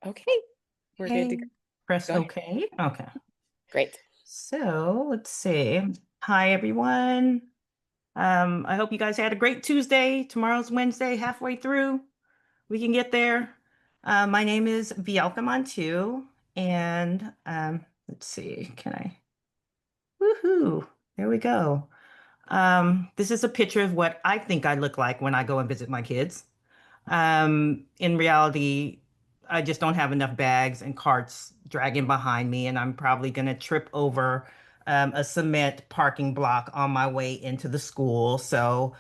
Okay, we're good to Okay, go. press Go ahead. OK. Okay. Great. So let's see. Hi, everyone. I hope you guys had a great Tuesday. Tomorrow's Wednesday, halfway through. We can get there. My name is Bielka Montu, and let's see. Can I? Woohoo! There we go. This is a picture of what I think I look like when I go and visit my kids. In reality, I just don't have enough bags and carts dragging behind me, and I'm probably going to trip over a cement parking block on my way into the school. So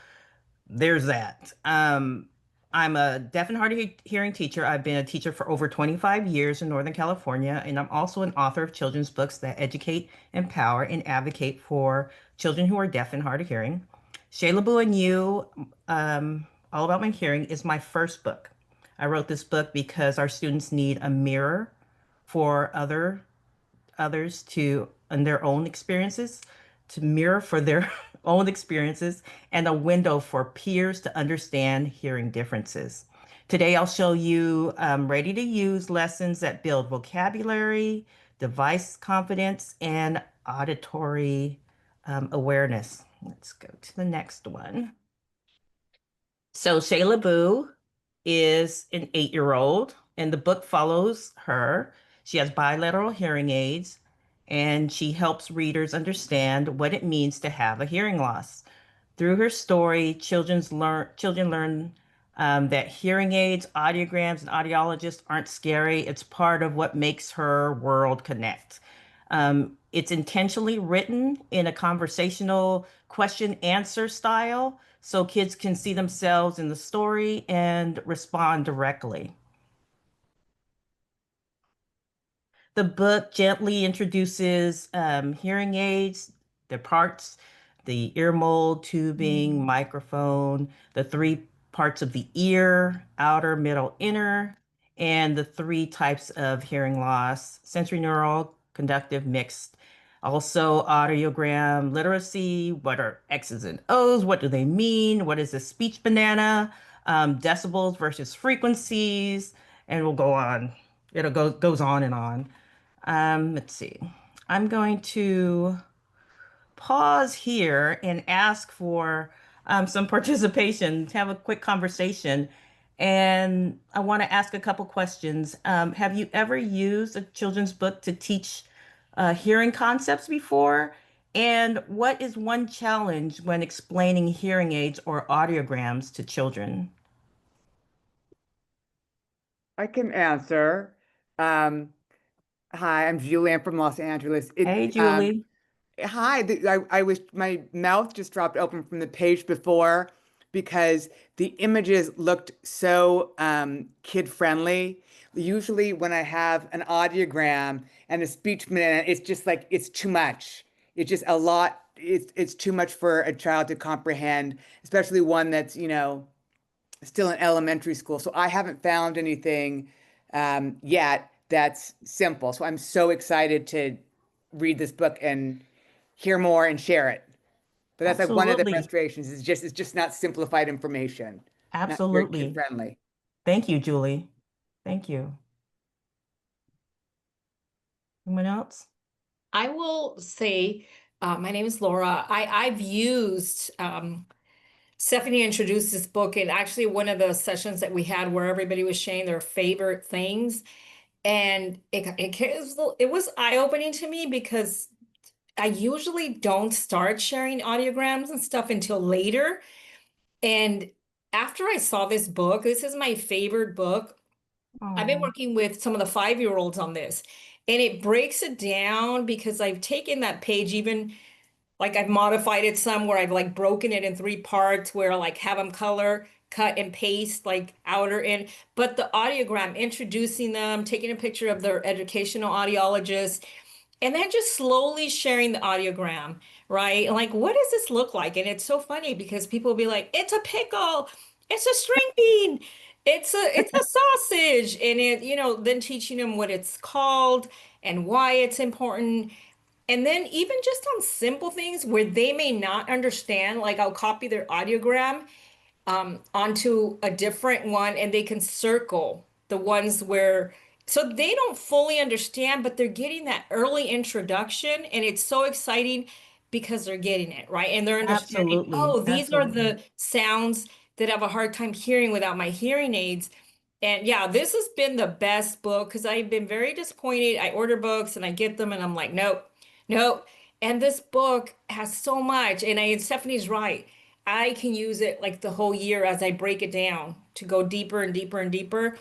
there's that. I'm a deaf and hard of hearing teacher. I've been a teacher for over 25 years in Northern California, and I'm also an author of children's books that educate, empower, and advocate for children who are deaf and hard of hearing. Shayla Boo and You, All About My Hearing, is my first book. I wrote this book because our students need a mirror for others to and their own experiences, to mirror for their own experiences, and a window for peers to understand hearing differences. Today, I'll show you ready to use lessons that build vocabulary, device confidence, and auditory awareness. Let's go to the next one. So Shayla Boo is an 8-year-old, and the book follows her. She has bilateral hearing aids, and she helps readers understand what it means to have a hearing loss. Through her story, children learn that hearing aids, audiograms, and audiologists aren't scary. It's part of what makes her world connect. It's intentionally written in a conversational question answer style so kids can see themselves in the story and respond directly. The book gently introduces hearing aids, their parts, the ear mold, tubing, microphone, the three parts of the ear, outer, middle, inner, and the three types of hearing loss, sensorineural, conductive, mixed. Also, audiogram literacy. What are X's and O's? What do they mean? What is a speech banana? Decibels versus frequencies, and we'll go on. It'll goes on and on. Let's see. I'm going to pause here and ask for some participation, to have a quick conversation. And I want to ask a couple questions. Have you ever used a children's book to teach hearing concepts before? And what is one challenge when explaining hearing aids or audiograms to children? I can answer. Um, Hi, I'm Julianne from Los Angeles. Hey, Julie. Hi. I was my mouth just dropped open from the page before because the images looked so kid friendly. Usually, when I have an audiogram and a speech minute, it's just like it's too much. It's just a lot. It's too much for a child to comprehend, especially one that's, still in elementary school. So I haven't found anything yet that's simple. So I'm so excited to read this book and hear more and share it. But that's like one of the Absolutely. frustrations is just it's just not simplified information, not very kid Absolutely. friendly. Thank you, Julie. Thank you. Anyone else? I will say, my name is Laura. I've used Stephanie introduced this book in actually one of the sessions that we had where everybody was sharing their favorite things, and it was eye-opening to me because I usually don't start sharing audiograms and stuff until later. And after I saw this book, this is my favorite book. I've been Oh, working with some of the 5-year-olds on this, and it breaks it down because I've taken that page, even like I've modified it some where I've like broken it in three parts where I like have them color, cut and paste like outer in. But the audiogram, introducing them, taking a picture of their educational audiologist, and then just slowly sharing the audiogram, right? Like, what does this look like? And it's so funny because people will be like, it's a pickle, it's a string bean, it's a sausage. And then teaching them what it's called and why it's important. And then even just on simple things where they may not understand, like I'll copy their audiogram onto a different one and they can circle the ones where So they don't fully understand, but they're getting that early introduction, and it's so exciting because they're getting it, right? And they're understanding, Absolutely. oh, these are Absolutely. the sounds that I have a hard time hearing without my hearing aids. And yeah, this has been the best book because I've been very disappointed. I order books and I get them and I'm like, nope, nope. And this book has so much. And Stephanie's right. I can use it like the whole year as I break it down to go deeper and deeper and deeper.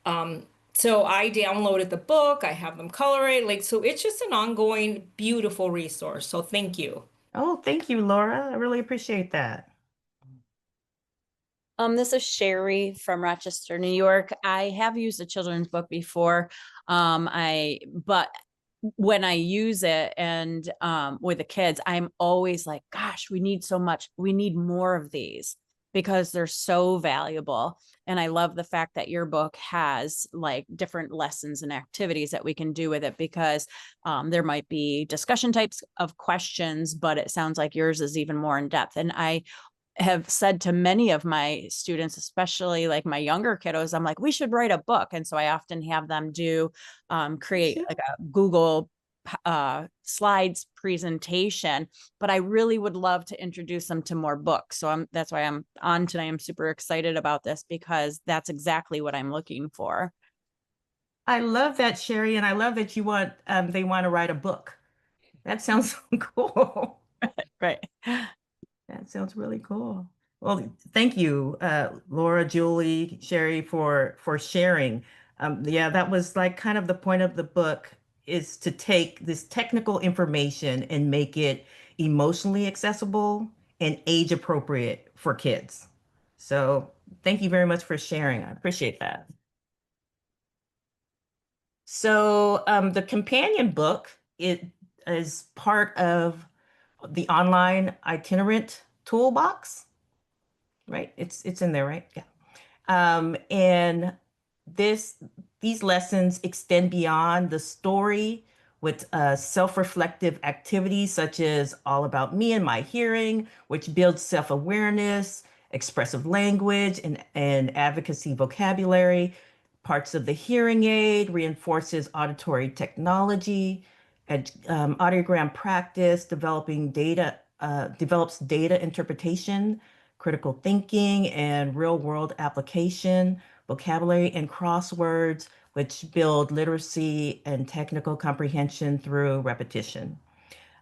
Um, so I downloaded the book, I have them color it, like, so it's just an ongoing, beautiful resource. So thank you. Oh, thank you, Laura. I really appreciate that. This is Sherry from Rochester, New York. I have used a children's book before. But when I use it and with the kids, I'm always like, gosh, we need so much. We need more of these because they're so valuable. And I love the fact that your book has like different lessons and activities that we can do with it because there might be discussion types of questions, but it sounds like yours is even more in depth. And I have said to many of my students, especially like my younger kiddos, I'm like, we should write a book. And so I often have them create like a Google slides presentation, but I really would love to introduce them to more books. So that's why I'm on tonight. I'm super excited about this because that's exactly what I'm looking for. I love that, Sherry, and I love that they want to write a book. That sounds so cool. Right. That sounds really cool. Well, thank you, Laura, Julie, Sherry, for sharing. Yeah, that was like kind of the point of the book is to take this technical information and make it emotionally accessible and age appropriate for kids. So thank you very much for sharing. I appreciate that. So the companion book, it is part of the online itinerant toolbox, right? It's in there, right? Yeah. And this these lessons extend beyond the story with self-reflective activities such as All About Me and My Hearing, which builds self-awareness, expressive language, and advocacy vocabulary. Parts of the hearing aid reinforces auditory technology, audiogram practice, develops data interpretation, critical thinking, and real-world application, vocabulary and crosswords, which build literacy and technical comprehension through repetition.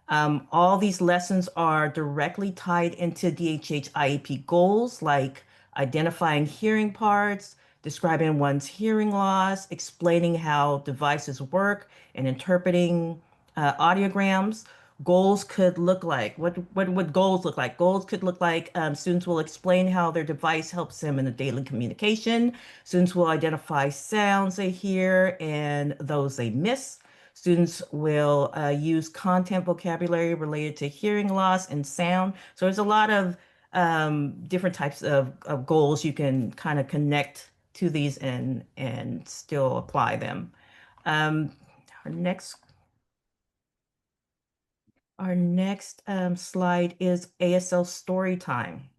All these lessons are directly tied into DHH IEP goals like identifying hearing parts, describing one's hearing loss, explaining how devices work, and interpreting audiograms. Goals could look like what would goals look like? Goals could look like students will explain how their device helps them in the daily communication. Students will identify sounds they hear and those they miss. Students will use content vocabulary related to hearing loss and sound. So there's a lot of different types of goals you can kind of connect to these and still apply them. Um, our next our next slide is ASL story time,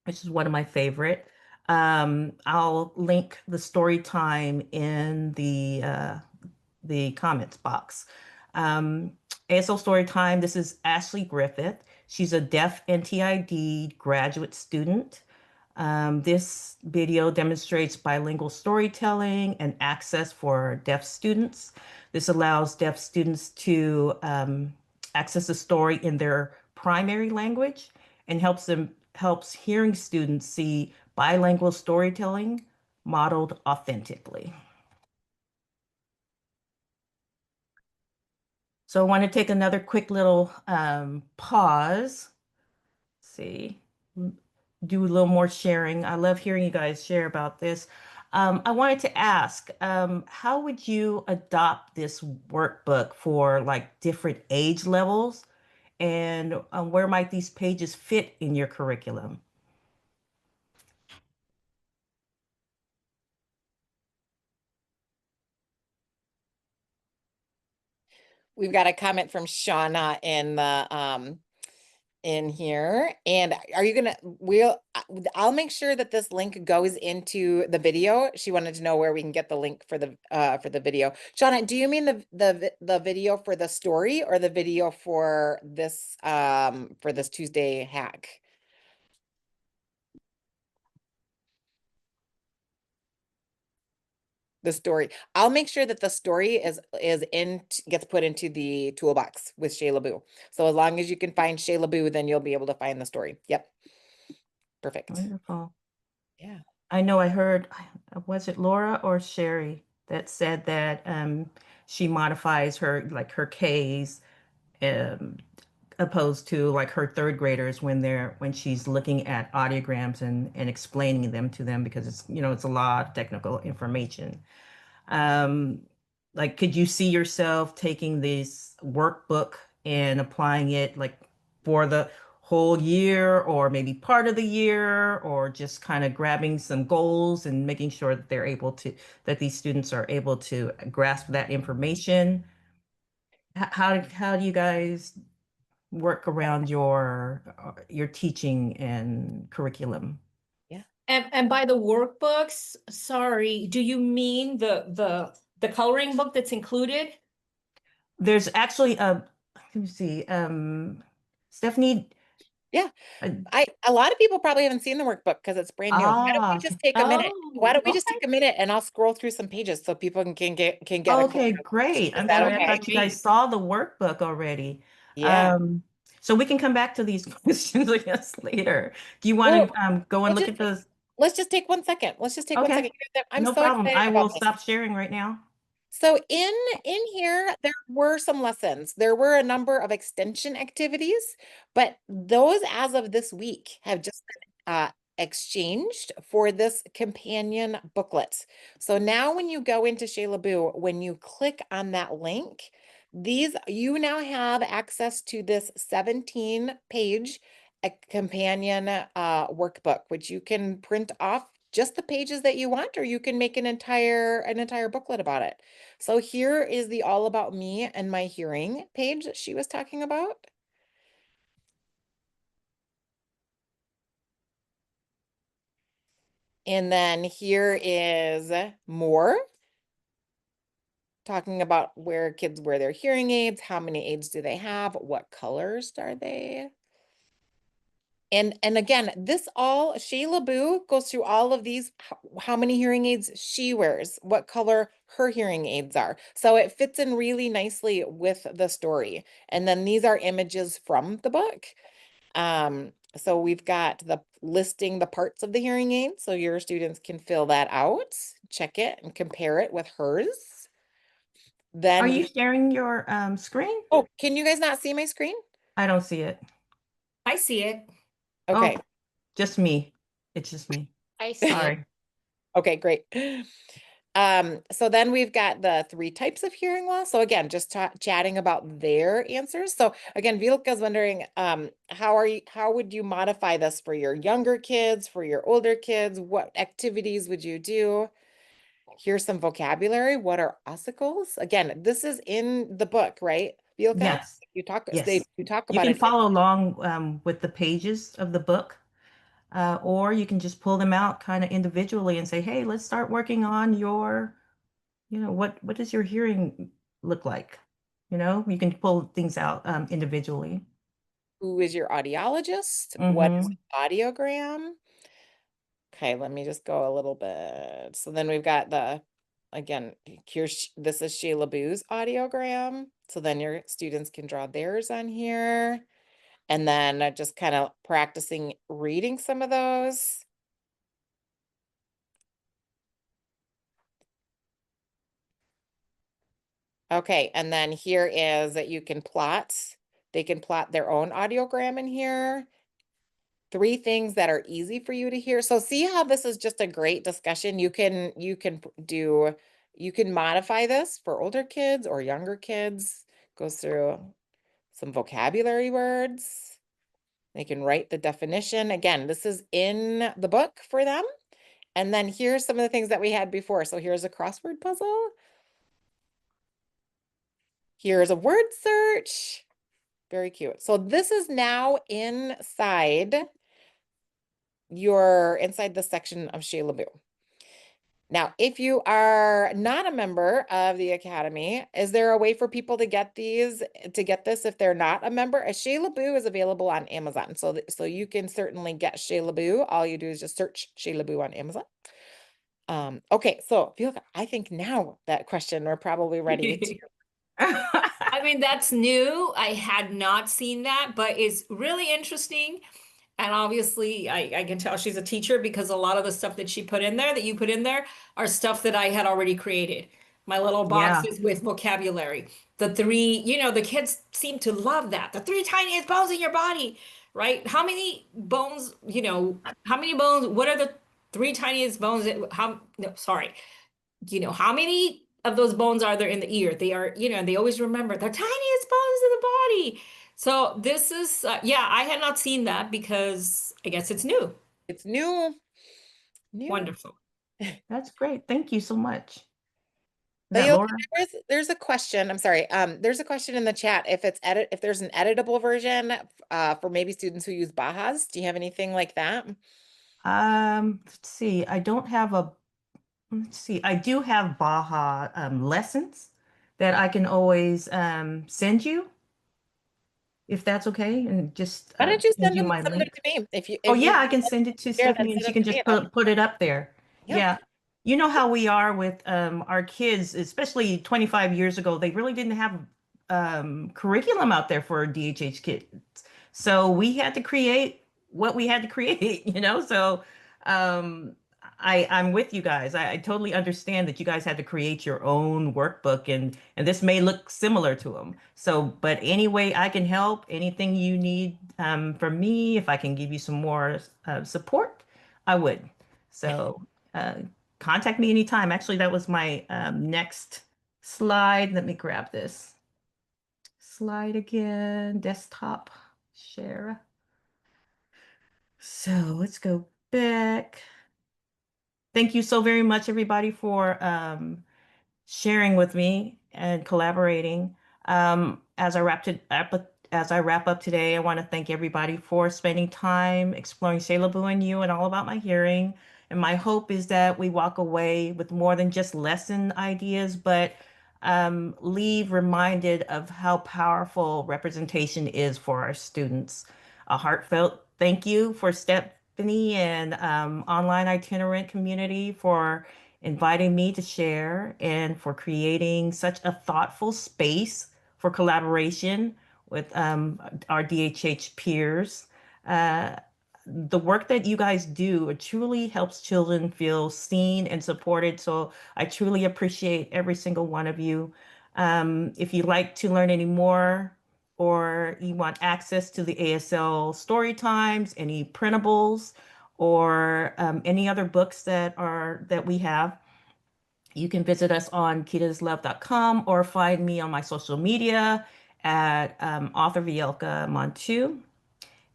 which is one of my favorite. I'll link the story time in the comments box. Um, ASL Storytime, this is Ashley Griffith. She's a deaf NTID graduate student. This video demonstrates bilingual storytelling and access for deaf students. This allows deaf students to access a story in their primary language and helps hearing students see bilingual storytelling modeled authentically. So I want to take another quick little pause. See, do a little more sharing. I love hearing you guys share about this. I wanted to ask, how would you adopt this workbook for like different age levels? And where might these pages fit in your curriculum? We've got a comment from Shauna in here. And are you gonna, I'll make sure that this link goes into the video. She wanted to know where we can get the link for the video. Shauna, do you mean the video for the story or the video for this Tuesday hack? The story. I'll make sure that the story gets put into the toolbox with Shayla Boo. So as long as you can find Shayla Boo, then you'll be able to find the story. Yep. Perfect. Wonderful. Yeah. I know I heard, was it Laura or Sherry that said that she modifies her like her K's um, opposed to like her third graders when she's looking at audiograms and explaining them to them because it's it's a lot of technical information. Um, like, could you see yourself taking this workbook and applying it like for the whole year or maybe part of the year or just kind of grabbing some goals and making sure that that these students are able to grasp that information? How do you guys work around your teaching and curriculum? Yeah. And by the workbooks, sorry, do you mean the coloring book that's included? There's actually let me see, Stephanie, Yeah. uh, A lot of people probably haven't seen the workbook because it's brand new. Why don't we just okay. take a minute? Why Oh, don't we just okay. take a minute and I'll scroll through some pages so people can get a Okay, clear. great. Is I'm that sorry, I okay? thought you guys saw the workbook already. Yeah. Um, so we can come back to these questions, I guess, later. Do you Well, want to go and we'll look just at those? let's just take 1 second. Let's just take one Okay, second. I'm no so problem. excited I about will this. stop sharing right now. So in here, there were some lessons. There were a number of extension activities, but those as of this week have just been exchanged for this companion booklet. So now when you go into Shayla Boo, when you click on that link, you now have access to this 17-page companion workbook, which you can print off just the pages that you want, or you can make an entire booklet about it. So here is the all about me and my hearing page that she was talking about. And then here is more, talking about where kids wear their hearing aids, how many aids do they have, what colors are they? And again, this all, Shayla Boo goes through all of these, how many hearing aids she wears, what color her hearing aids are. So it fits in really nicely with the story. And then these are images from the book. So we've got the listing the parts of the hearing aid, so your students can fill that out, check it and compare it with hers. Are Then you sharing your screen? oh, can you guys not see my screen? I don't see it. I see it. Okay. Oh, just me. It's just me. I see it. Sorry. Okay, great. So then we've got the 3 types of hearing loss. So again, just chatting about their answers. So again, Vilka's wondering, how would you modify this for your younger kids, for your older kids? What activities would you do? Here's some vocabulary. What are ossicles? Again, this is in the book, right? Vilka, Yes. you talk Yes. you talk You about can it. follow along with the pages of the book, or you can just pull them out kind of individually and say, hey, let's start working on what does your hearing look like? You can pull things out individually. Who is your audiologist? What is Mm-hmm. an audiogram? Okay, let me just go a little bit. So then we've got again, this is Shayla Boo's audiogram. So then your students can draw theirs on here. And then just kind of practicing reading some of those. Okay, and then here is that they can plot their own audiogram in here. 3 things that are easy for you to hear. So see how this is just a great discussion. You can modify this for older kids or younger kids. Goes through some vocabulary words. They can write the definition. Again, this is in the book for them. And then here's some of the things that we had before. So here's a crossword puzzle. Here's a word search. Very cute. So this is now inside inside the section of Shayla Boo. Now, if you are not a member of the Academy, is there a way for people to get this if they're not a member? A Shayla Boo is available on Amazon. So you can certainly get Shayla Boo. All you do is just search Shayla Boo on Amazon. Okay, so I think now that question, we're probably ready to. I mean, that's new. I had not seen that, but it's really interesting. And obviously, I can tell she's a teacher because a lot of the stuff that she put in there, that you put in there, are stuff that I had already created. My little Yeah. boxes with vocabulary. The three, the kids seem to love that. The three tiniest bones in your body, right? How many bones, how many bones? What are the three tiniest bones? No, sorry. How many of those bones are there in the ear? They are, they always remember the tiniest bones in the body. So this is, yeah, I had not seen that because I guess it's new. It's new. Wonderful. That's great. Thank you so much. Is But that Laura? there's a question. I'm sorry. There's a question in the chat. If there's an editable version for maybe students who use Bajas. Do you have anything like that? Let's see. Let's see. I do have Baja lessons that I can always send you if that's okay, and just Why don't you send you my send them link. to me? If you Oh yeah, I can send it to share, then Stephanie and send she them can to me. just put it up there. Yeah. Yeah. You know how we are with our kids, especially 25 years ago, they really didn't have curriculum out there for DHH kids. So we had to create what we had to create, So um I'm with you guys. I totally understand that you guys had to create your own workbook and this may look similar to them. So, but any way I can help, anything you need from me, if I can give you some more support, I would. So, uh, contact me anytime. Actually, that was my next slide. Let me grab this slide again. Desktop share. So let's go back. Thank you so very much, everybody, for sharing with me and collaborating. As I wrap up today, I want to thank everybody for spending time exploring Shayla Boo and You and all about my hearing. And my hope is that we walk away with more than just lesson ideas, but leave reminded of how powerful representation is for our students. A heartfelt thank you for Stephanie and online itinerant community for inviting me to share and for creating such a thoughtful space for collaboration with our DHH peers. Uh, the work that you guys do truly helps children feel seen and supported. So I truly appreciate every single one of you. If you'd like to learn any more or you want access to the ASL story times, any printables, or any other books that we have, you can visit us on kitaslove.com or find me on my social media at author Vielka Montu.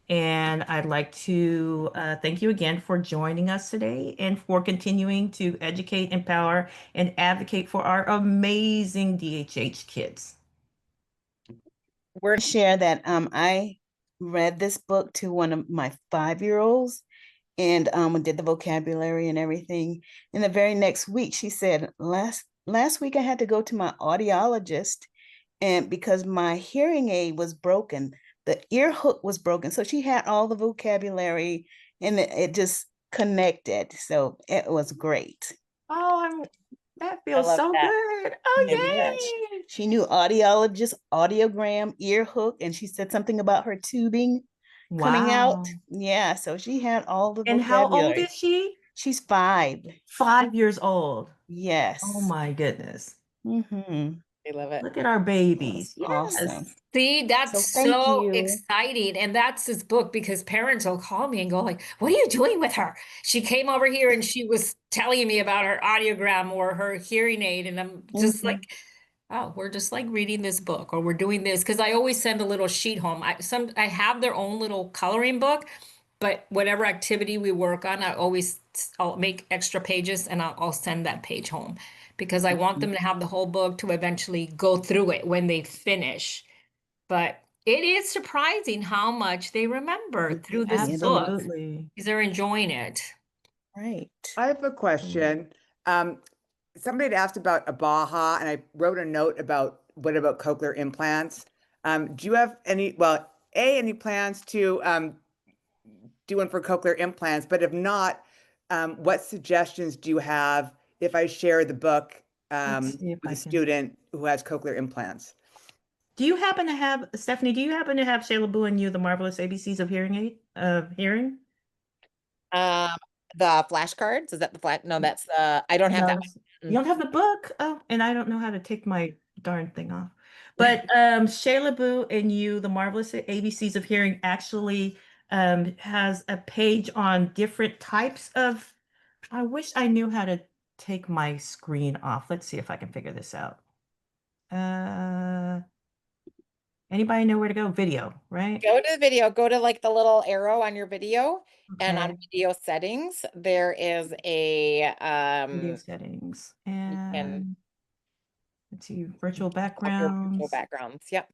And I'd like to thank you again for joining us today and for continuing to educate, empower, and advocate for our amazing DHH kids. We're to share that I read this book to one of my 5-year-olds and did the vocabulary and everything. And the very next week, she said, last week I had to go to my audiologist and because my hearing aid was broken, the ear hook was broken. So she had all the vocabulary and it just connected. So it was great. Oh, that feels love so that. good. Oh, Yeah, yay. she knew audiologist, audiogram, ear hook, and she said something about her tubing coming out. Wow. Yeah, so she had all the And how old vocabulary. is she? She's 5. 5 years old. Yes. Oh my goodness. Mm-hmm. I love it. Look at our babies. That's awesome. Yes. See, that's So thank so you. exciting. And that's this book because parents will call me and go like, what are you doing with her? She came over here and she was telling me about her audiogram or her hearing aid. And I'm just like, oh, we're just like reading this book or we're doing this. Cause I always send a little sheet home. I have their own little coloring book, but whatever activity we work on, I'll make extra pages and I'll send that page home because I want them to have the whole book to eventually go through it when they finish. But It is surprising how much they remember through this book Absolutely. because they're enjoying it. Right. I have a question. Um, Somebody had asked about a Baja, and I wrote a note about what about cochlear implants? Do you have any, well, any plans to do one for cochlear implants? But if not, what suggestions do you have if I share the book Let's see if with I a can. student who has cochlear implants? Do you happen to have, Stephanie, do you happen to have Shayla Boo and You, The Marvelous ABCs of Hearing? Um, the flashcards, is that the flash? No, that's the, I don't have that No, one. you don't have the book? Oh, and I don't know how to take my darn thing off. But Shayla Boo and You, The Marvelous ABCs of Hearing actually has a page on different types of, I wish I knew how to take my screen off. Let's see if I can figure this out. Anybody know where to go? Video, right? Go to the video, go to like the little arrow on your video, and on Okay, video settings, there is a video settings. you can And let's see, virtual stop your virtual backgrounds. backgrounds. Yep,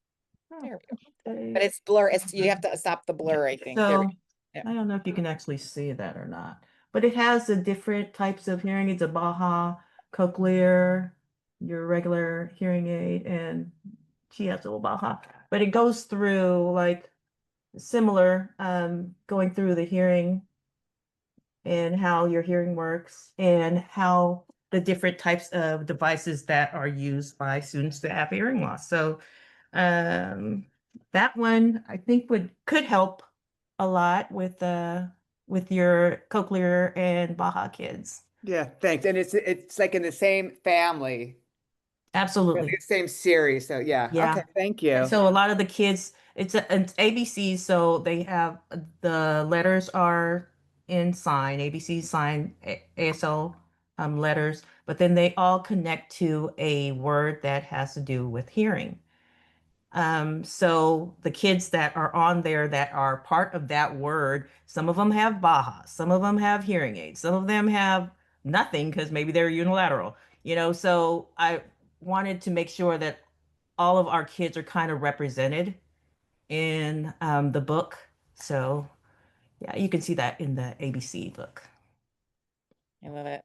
Oh, there we go. okay. But it's blur. It's you have to stop the blur, I think. There we So go. Yep. I don't know if you can actually see that or not, but it has the different types of hearing aids, a Baja, cochlear, your regular hearing aid, and she has a little Baja. But it goes through like similar, going through the hearing and how your hearing works and how the different types of devices that are used by students that have hearing loss. So that one I think could help a lot with your cochlear and Baja kids. Yeah, thanks. And it's like in the same family, Absolutely. the same series. So yeah, okay, Yeah. thank And you. so a lot of the kids, it's ABC, so they have the letters are in sign, ABC sign, ASL letters, but then they all connect to a word that has to do with hearing. So the kids that are on there that are part of that word, some of them have Baja, some of them have hearing aids, some of them have nothing because maybe they're unilateral, so I wanted to make sure that all of our kids are kind of represented in the book. So yeah, you can see that in the ABC book. I love it.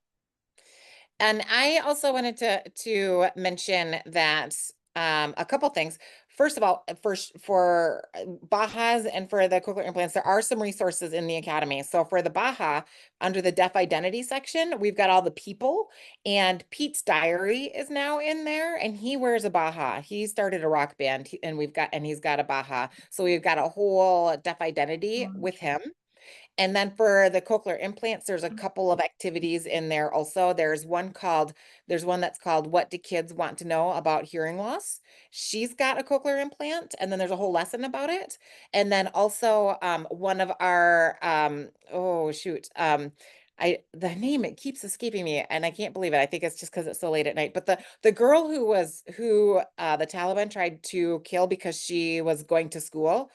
And I also wanted to mention that a couple things. First of all, first for Bajas and for the cochlear implants, there are some resources in the academy. So for the Baja, under the deaf identity section, we've got all the people, and Pete's diary is now in there, and he wears a Baja. He started a rock band, and he's got a Baja. So we've got a whole deaf identity with him. And then for the cochlear implants, there's a couple of activities in there also. There's one that's called What Do Kids Want to Know About Hearing Loss? She's got a cochlear implant, and then there's a whole lesson about it. And then also one of our oh shoot. The name, it keeps escaping me and I can't believe it. I think it's just because it's so late at night. But the girl who the Taliban tried to kill because she was going to school.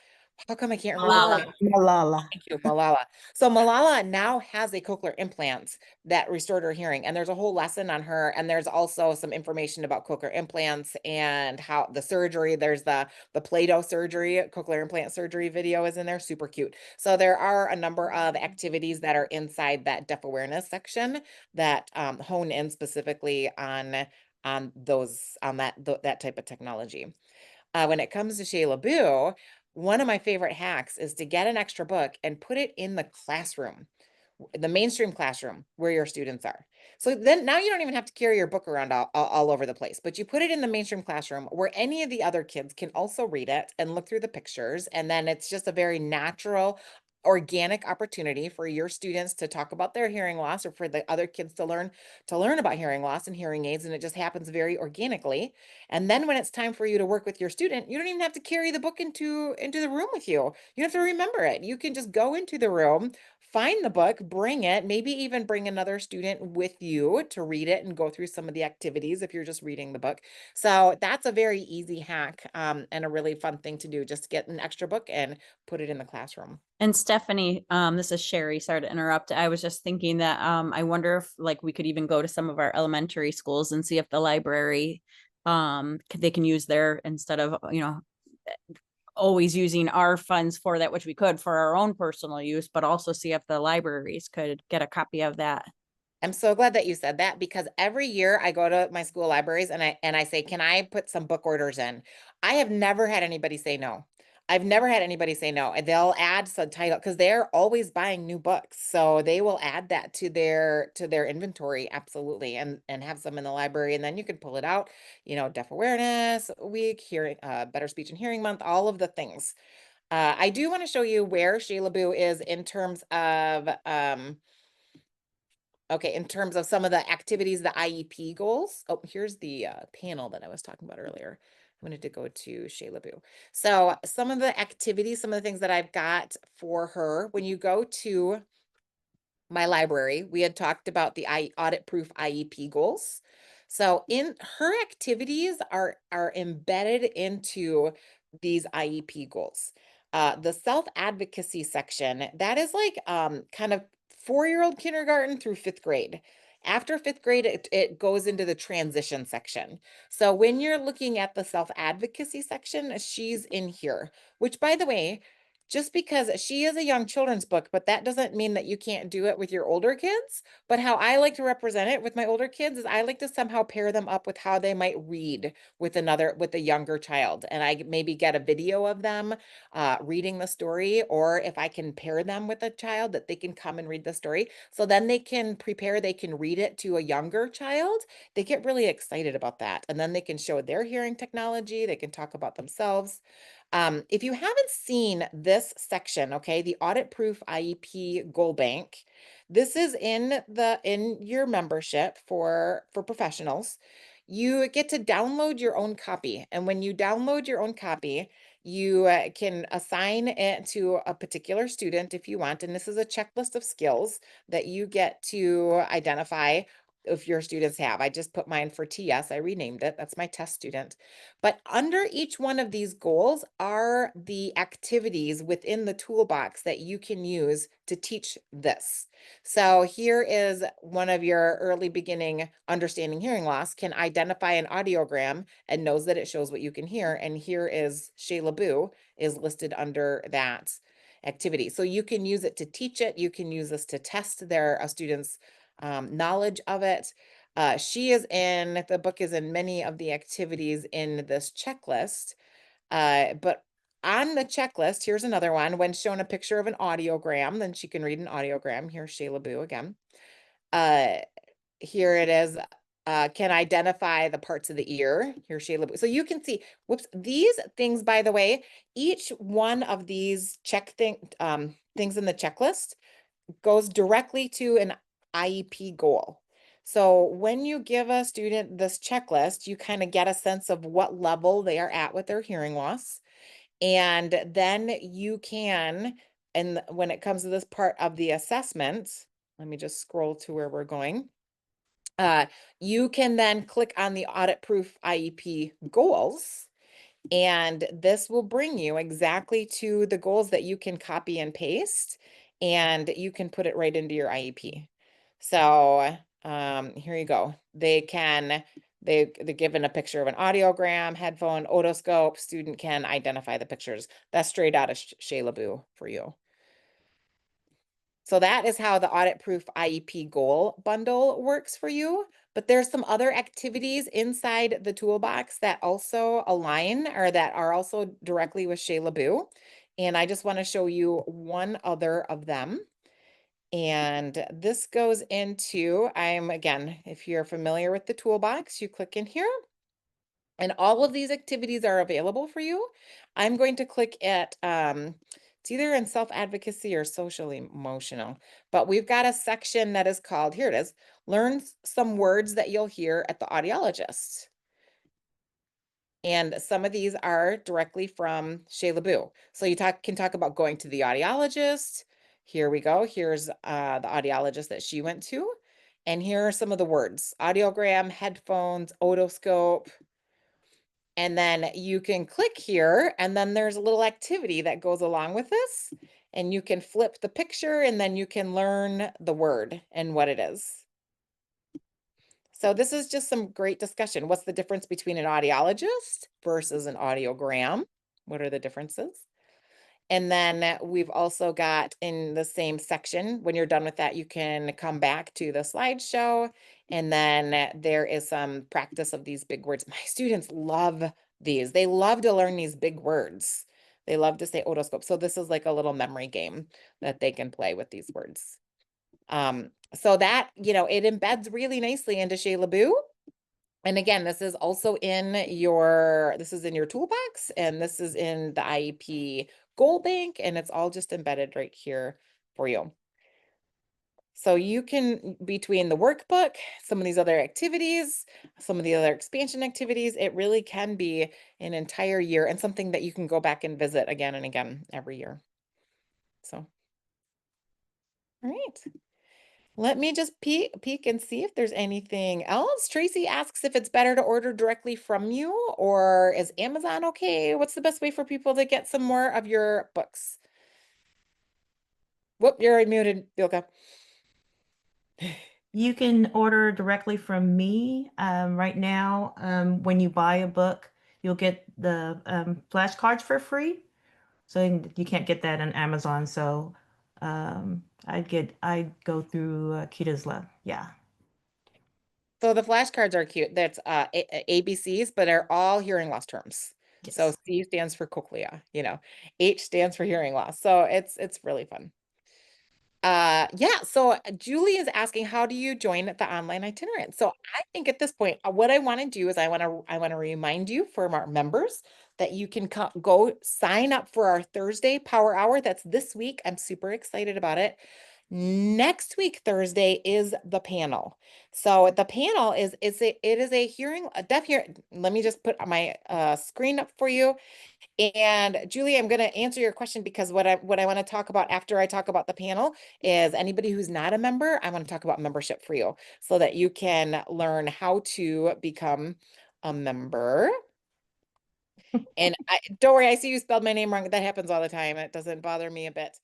How come I can't remember her Malala. name? Malala. Thank you, Malala. So Malala now has a cochlear implant that restored her hearing, and there's a whole lesson on her. And there's also some information about cochlear implants and how the surgery. There's the Play-Doh surgery, cochlear implant surgery video is in there, super cute. So there are a number of activities that are inside that deaf awareness section that hone in specifically on that type of technology. When it comes to Shayla Boo, one of my favorite hacks is to get an extra book and put it in the classroom, the mainstream classroom where your students are. So then now you don't even have to carry your book around all over the place, but you put it in the mainstream classroom where any of the other kids can also read it and look through the pictures. And then it's just a very natural, organic opportunity for your students to talk about their hearing loss, or for the other kids to learn about hearing loss and hearing aids. And it just happens very organically. And then when it's time for you to work with your student, you don't even have to carry the book into the room with you. You don't have to remember it. You can just go into the room, find the book, bring it, maybe even bring another student with you to read it and go through some of the activities if you're just reading the book. So that's a very easy hack, and a really fun thing to do, just to get an extra book and put it in the classroom. And Stephanie, this is Sherry. Sorry to interrupt. I was just thinking that I wonder if like we could even go to some of our elementary schools and see if the library they can use their, instead of always using our funds for that, which we could for our own personal use, but also see if the libraries could get a copy of that. I'm so glad that you said that, because every year I go to my school libraries and I say, can I put some book orders in? I have never had anybody say no. I've never had anybody say no. And they'll add subtitle because they're always buying new books. So they will add that to their inventory, absolutely, and have some in the library. And then you can pull it out, Deaf Awareness Week, hearing Better Speech and Hearing Month, all of the things. I do want to show you where Shayla Boo is in terms of okay, in terms of some of the activities, the IEP goals. Oh, here's the panel that I was talking about earlier. I wanted to go to Shayla Boo. So some of the activities, some of the things that I've got for her, when you go to my library, we had talked about the audit proof IEP goals. So in her activities are embedded into these IEP goals. The self-advocacy section, that is like kind of 4-year-old kindergarten through 5th grade. After 5th grade, it goes into the transition section. So when you're looking at the self-advocacy section, she's in here, which, by the way, just because she is a young children's book, but that doesn't mean that you can't do it with your older kids. But how I like to represent it with my older kids is I like to somehow pair them up with how they might read with a younger child. And I maybe get a video of them reading the story, or if I can pair them with a child that they can come and read the story. So then they can prepare, they can read it to a younger child. They get really excited about that. And then they can show their hearing technology. They can talk about themselves. If you haven't seen this section, okay, the audit proof IEP goal bank, this is in your membership for professionals. You get to download your own copy. And when you download your own copy, you can assign it to a particular student if you want. And this is a checklist of skills that you get to identify if your students have. I just put mine for TS. I renamed it. That's my test student. But under each one of these goals are the activities within the toolbox that you can use to teach this. So here is one of your early beginning understanding hearing loss, can identify an audiogram and knows that it shows what you can hear. And here is Shayla Boo is listed under that activity. So you can use it to teach it. You can use this to test their students' knowledge of it. The book is in many of the activities in this checklist. But on the checklist, here's another one. When shown a picture of an audiogram, then she can read an audiogram. Here's Shayla Boo again. Here it is. Can identify the parts of the ear. Here's Shayla Boo. So you can see, whoops, these things, by the way, each one of these things in the checklist goes directly to an IEP goal. So when you give a student this checklist, you kind of get a sense of what level they are at with their hearing loss. And then you can, and when it comes to this part of the assessment, let me just scroll to where we're going. You can then click on the audit proof IEP goals, and this will bring you exactly to the goals that you can copy and paste, and you can put it right into your IEP. So here you go. They're given a picture of an audiogram, headphone, otoscope. Student can identify the pictures. That's straight out of Shayla Boo for you. So that is how the audit proof IEP goal bundle works for you. But there's some other activities inside the toolbox that also align or that are also directly with Shayla Boo. And I just want to show you one other of them. And this goes into, again, if you're familiar with the toolbox, you click in here. And all of these activities are available for you. I'm going to click at, it's either in self-advocacy or social emotional, but we've got a section that is called, here it is, learn some words that you'll hear at the audiologist. And some of these are directly from Shayla Boo. So you can talk about going to the audiologist. Here we go. Here's the audiologist that she went to. And here are some of the words: audiogram, headphones, otoscope. And then you can click here, and then there's a little activity that goes along with this. And you can flip the picture, and then you can learn the word and what it is. So this is just some great discussion. What's the difference between an audiologist versus an audiogram? What are the differences? And then we've also got in the same section, when you're done with that, you can come back to the slideshow. And then there is some practice of these big words. My students love these. They love to learn these big words. They love to say otoscope. So this is like a little memory game that they can play with these words. So that, it embeds really nicely into Shayla Boo. And again, this is also in your toolbox, and this is in the IEP goal bank, and it's all just embedded right here for you. So you can, between the workbook, some of these other activities, some of the other expansion activities, it really can be an entire year and something that you can go back and visit again and again every year. So, all right. Let me just peek and see if there's anything else. Tracy asks if it's better to order directly from you, or is Amazon okay? What's the best way for people to get some more of your books? Whoop, you're muted, Bilka. You can order directly from me. Right now, when you buy a book, you'll get the flashcards for free. So you can't get that on Amazon. So I go through Kita's Love. Yeah. So the flashcards are cute. That's ABCs, but are all hearing loss terms. So Yes. C stands for cochlea, H stands for hearing loss. So it's really fun. Yeah, so Julie is asking, how do you join the online itinerant? So I think at this point, what I want to do is I want to remind you, for our members, that you can go sign up for our Thursday Power Hour. That's this week. I'm super excited about it. Next week, Thursday, is the panel. So the panel is a deaf hearing. Let me just put my screen up for you. And Julie, I'm going to answer your question, because what I want to talk about after I talk about the panel is anybody who's not a member. I want to talk about membership for you so that you can learn how to become a member. And don't worry, I see you spelled my name wrong. That happens all the time. It doesn't bother me a bit.